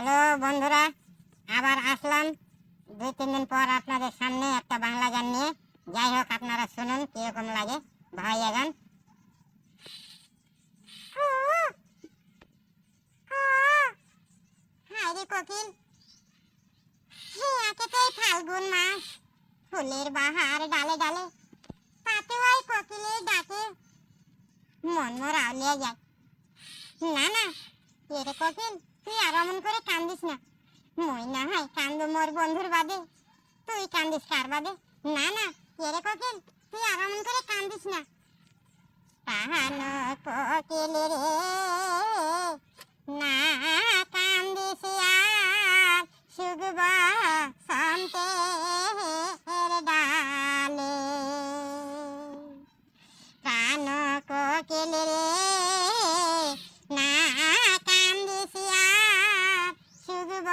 Hello বন্ধুরা, আবার আসলাম 2-3 দিন পর আপনাদের সামনে একটা বাংলা গান নিয়ে। যাই হোক, আপনারা শুনুন কিরকম লাগে ভাইয়া গান। হায় রে কোকিল, হিয়াকে তো ফাল্গুন মাস, ফুলের বাহার ডালে ডালে, তাতে ওই কোকিলের ডাকে মন মোর আউলিয়া যায়। না না, এরে কোকিল, তুই আর অমন করে কান্দিস না। মই না হয় কান্দো মোর বন্ধুর বাদে, তুই কান্দিস কার বাদে? না না, এরে কোকিল, তুই আর অমন করে কান্দিস না। কাহানো কোকিল রে, না কান্দিস আর, শুগব সন্তের ডালে। কানো কোকিল রে, না কান্দিস আর, শুগব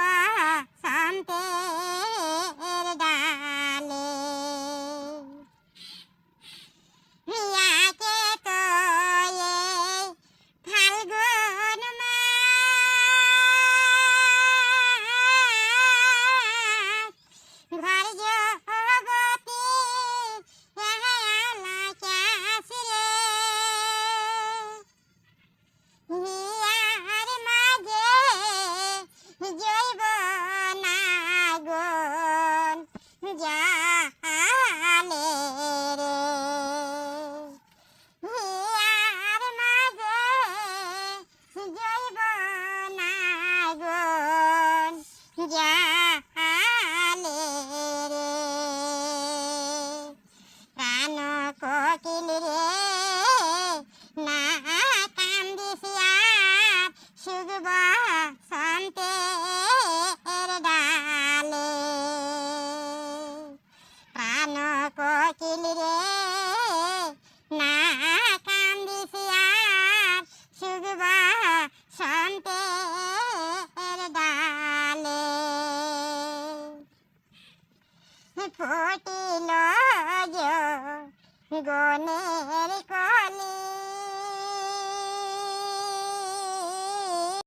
সন্তের ডালে। হিয়াকে তো এই ফাল্গুন মাস, ঘর জগতি হেহায়ালা ক্যাসি রে। হিয়ার মাঝে জৈব নাগন জালে রে। হিয়ার মাঝে জৈব নাগন জালে রে। প্রাণ কোকিল রে, না কান্দিস আর, শুগব সন্তের ডালে। প্রাণ কোকিল রে, না কান্দিস আর, শুগব সন্তের ডালে। ফুটিল গনের